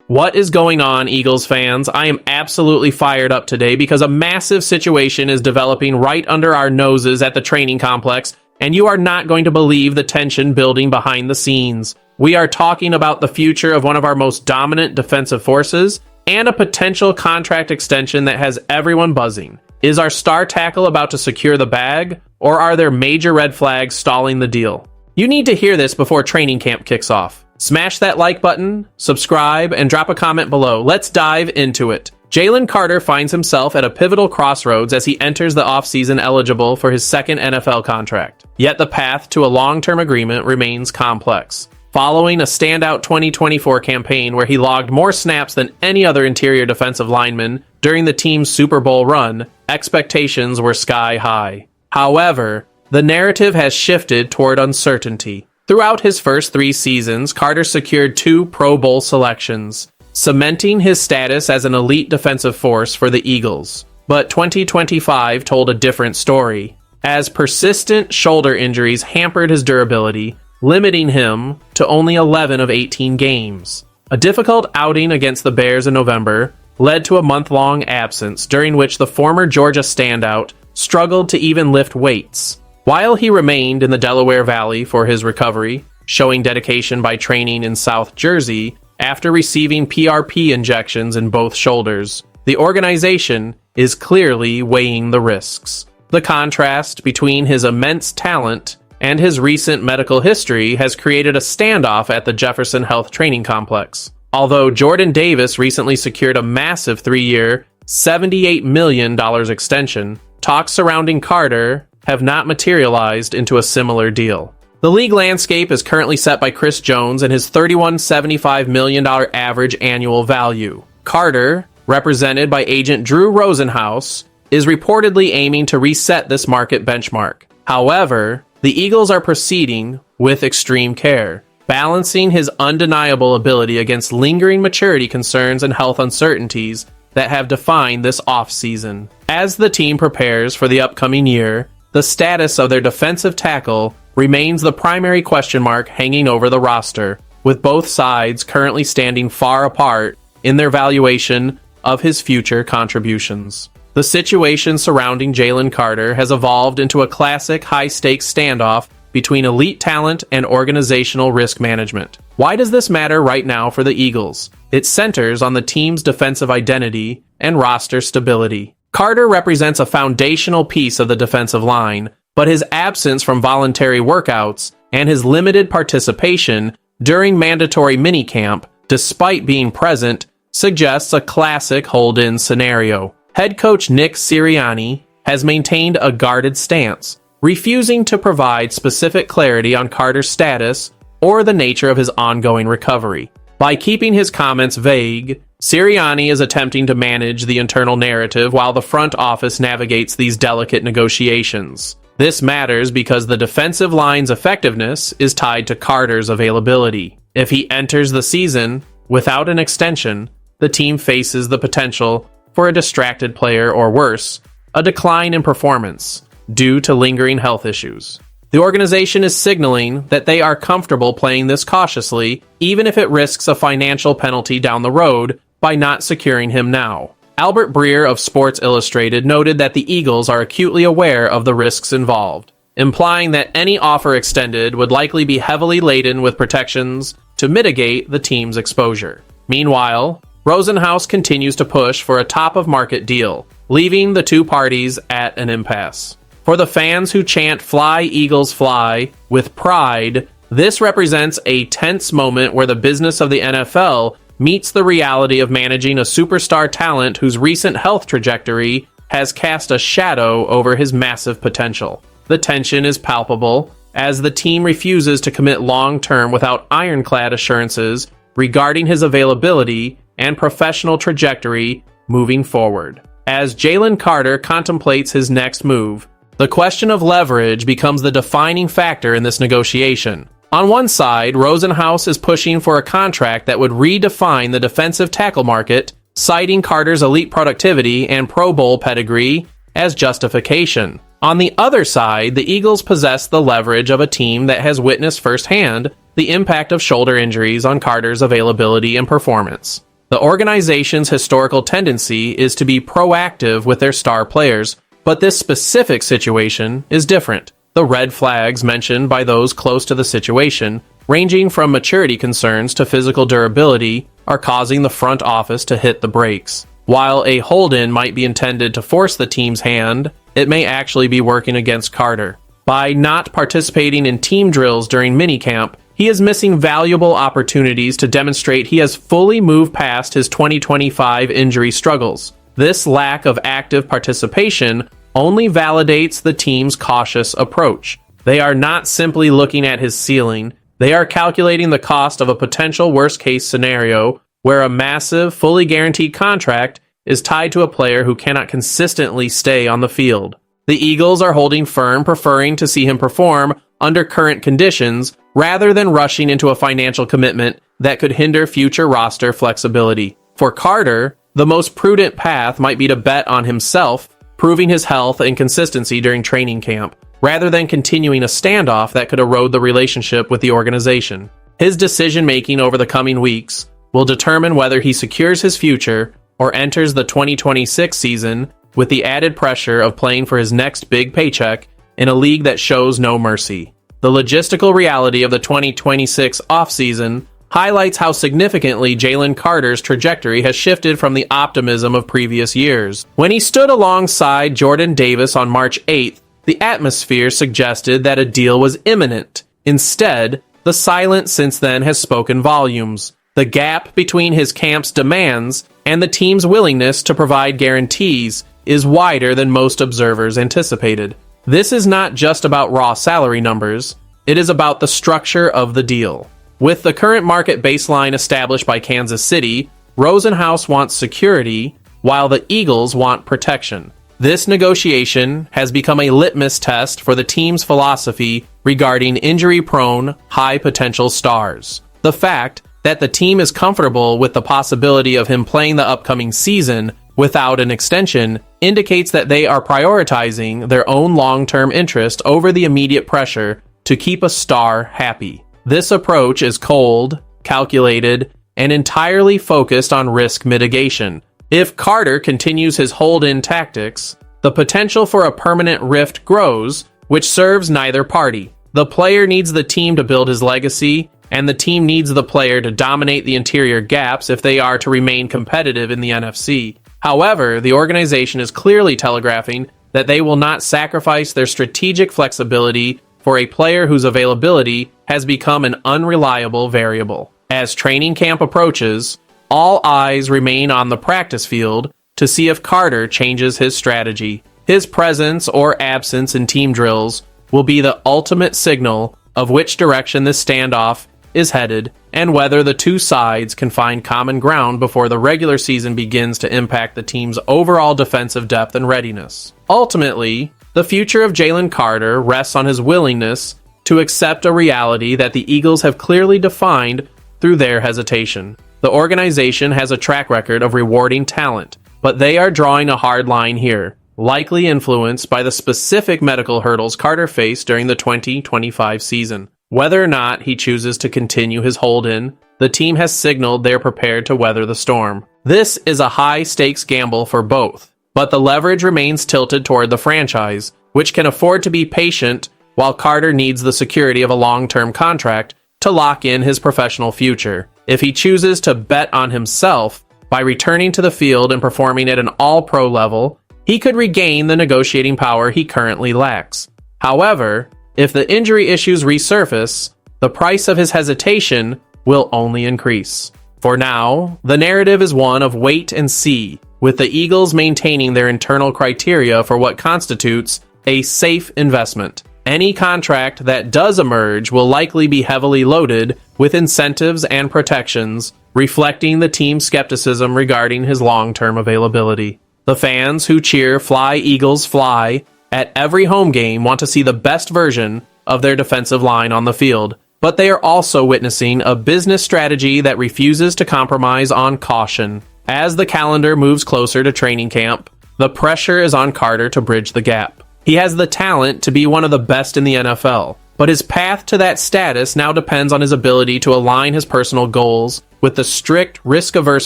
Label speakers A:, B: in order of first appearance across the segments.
A: What is going on, Eagles fans? I am absolutely fired up today because a massive situation is developing right under our noses at the training complex, and you are not going to believe the tension building behind the scenes. We are talking about the future of one of our most dominant defensive forces and a potential contract extension that has everyone buzzing. Is our star tackle about to secure the bag, or are there major red flags stalling the deal? You need to hear this before training camp kicks off. Smash that like button, subscribe, and drop a comment below. Let's dive into it. Jalen Carter finds himself at a pivotal crossroads as he enters the offseason eligible for his second NFL contract. Yet the path to a long-term agreement remains complex. Following a standout 2024 campaign where he logged more snaps than any other interior defensive lineman during the team's Super Bowl run, expectations were sky high. However, the narrative has shifted toward uncertainty. Throughout his first 3 seasons, Carter secured 2 Pro Bowl selections, cementing his status as an elite defensive force for the Eagles. But 2025 told a different story, as persistent shoulder injuries hampered his durability, limiting him to only 11 of 18 games. A difficult outing against the Bears in November led to a month-long absence, during which the former Georgia standout struggled to even lift weights. While he remained in the Delaware Valley for his recovery, showing dedication by training in South Jersey after receiving PRP injections in both shoulders, the organization is clearly weighing the risks. The contrast between his immense talent and his recent medical history has created a standoff at the Jefferson Health Training Complex. Although Jordan Davis recently secured a massive 3-year, $78 million extension, talks surrounding Carter have not materialized into a similar deal. The league landscape is currently set by Chris Jones and his $31.75 million average annual value. Carter, represented by agent Drew Rosenhaus, is reportedly aiming to reset this market benchmark. However, the Eagles are proceeding with extreme care, balancing his undeniable ability against lingering maturity concerns and health uncertainties that have defined this offseason. As the team prepares for the upcoming year, the status of their defensive tackle remains the primary question mark hanging over the roster, with both sides currently standing far apart in their valuation of his future contributions. The situation surrounding Jalen Carter has evolved into a classic high-stakes standoff between elite talent and organizational risk management. Why does this matter right now for the Eagles? It centers on the team's defensive identity and roster stability. Carter represents a foundational piece of the defensive line, but his absence from voluntary workouts and his limited participation during mandatory minicamp, despite being present, suggests a classic hold-in scenario. Head coach Nick Sirianni has maintained a guarded stance, refusing to provide specific clarity on Carter's status or the nature of his ongoing recovery. By keeping his comments vague, Sirianni is attempting to manage the internal narrative while the front office navigates these delicate negotiations. This matters because the defensive line's effectiveness is tied to Carter's availability. If he enters the season without an extension, the team faces the potential for a distracted player or worse, a decline in performance due to lingering health issues. The organization is signaling that they are comfortable playing this cautiously, even if it risks a financial penalty down the road by not securing him now. Albert Breer of Sports Illustrated noted that the Eagles are acutely aware of the risks involved, implying that any offer extended would likely be heavily laden with protections to mitigate the team's exposure. Meanwhile, Rosenhaus continues to push for a top-of-market deal, leaving the two parties at an impasse. For the fans who chant "Fly, Eagles, fly" with pride, this represents a tense moment where the business of the NFL meets the reality of managing a superstar talent whose recent health trajectory has cast a shadow over his massive potential. The tension is palpable, as the team refuses to commit long-term without ironclad assurances regarding his availability and professional trajectory moving forward. As Jalen Carter contemplates his next move, the question of leverage becomes the defining factor in this negotiation. On one side, Rosenhaus is pushing for a contract that would redefine the defensive tackle market, citing Carter's elite productivity and Pro Bowl pedigree as justification. On the other side, the Eagles possess the leverage of a team that has witnessed firsthand the impact of shoulder injuries on Carter's availability and performance. The organization's historical tendency is to be proactive with their star players, but this specific situation is different. The red flags mentioned by those close to the situation, ranging from maturity concerns to physical durability, are causing the front office to hit the brakes. While a hold-in might be intended to force the team's hand, it may actually be working against Carter. By not participating in team drills during minicamp, he is missing valuable opportunities to demonstrate he has fully moved past his 2025 injury struggles. This lack of active participation only validates the team's cautious approach. They are not simply looking at his ceiling, they are calculating the cost of a potential worst-case scenario where a massive, fully guaranteed contract is tied to a player who cannot consistently stay on the field. The Eagles are holding firm, preferring to see him perform under current conditions rather than rushing into a financial commitment that could hinder future roster flexibility. For Carter, the most prudent path might be to bet on himself, proving his health and consistency during training camp, rather than continuing a standoff that could erode the relationship with the organization. His decision-making over the coming weeks will determine whether he secures his future or enters the 2026 season with the added pressure of playing for his next big paycheck in a league that shows no mercy. The logistical reality of the 2026 offseason highlights how significantly Jalen Carter's trajectory has shifted from the optimism of previous years. When he stood alongside Jordan Davis on March 8th, the atmosphere suggested that a deal was imminent. Instead, the silence since then has spoken volumes. The gap between his camp's demands and the team's willingness to provide guarantees is wider than most observers anticipated. This is not just about raw salary numbers, it is about the structure of the deal. With the current market baseline established by Kansas City, Rosenhaus wants security, while the Eagles want protection. This negotiation has become a litmus test for the team's philosophy regarding injury-prone, high-potential stars. The fact that the team is comfortable with the possibility of him playing the upcoming season without an extension indicates that they are prioritizing their own long-term interest over the immediate pressure to keep a star happy. This approach is cold, calculated, and entirely focused on risk mitigation. If Carter continues his hold-in tactics, the potential for a permanent rift grows, which serves neither party. The player needs the team to build his legacy, and the team needs the player to dominate the interior gaps if they are to remain competitive in the NFC. However, the organization is clearly telegraphing that they will not sacrifice their strategic flexibility for a player whose availability has become an unreliable variable. As training camp approaches, all eyes remain on the practice field to see if Carter changes his strategy. His presence or absence in team drills will be the ultimate signal of which direction this standoff is headed and whether the two sides can find common ground before the regular season begins to impact the team's overall defensive depth and readiness. Ultimately, the future of Jalen Carter rests on his willingness to accept a reality that the Eagles have clearly defined through their hesitation. The organization has a track record of rewarding talent, but they are drawing a hard line here, likely influenced by the specific medical hurdles Carter faced during the 2025 season. Whether or not he chooses to continue his hold-in, the team has signaled they're prepared to weather the storm. This is a high-stakes gamble for both, but the leverage remains tilted toward the franchise, which can afford to be patient while Carter needs the security of a long-term contract to lock in his professional future. If he chooses to bet on himself by returning to the field and performing at an all-pro level, he could regain the negotiating power he currently lacks. However, if the injury issues resurface, the price of his hesitation will only increase. For now, the narrative is one of wait and see, with the Eagles maintaining their internal criteria for what constitutes a safe investment. Any contract that does emerge will likely be heavily loaded with incentives and protections, reflecting the team's skepticism regarding his long-term availability. The fans who cheer "Fly Eagles Fly" at every home game want to see the best version of their defensive line on the field, but they are also witnessing a business strategy that refuses to compromise on caution. As the calendar moves closer to training camp, the pressure is on Carter to bridge the gap. He has the talent to be one of the best in the NFL, but his path to that status now depends on his ability to align his personal goals with the strict, risk-averse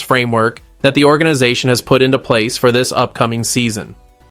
A: framework that the organization has put into place for this upcoming season.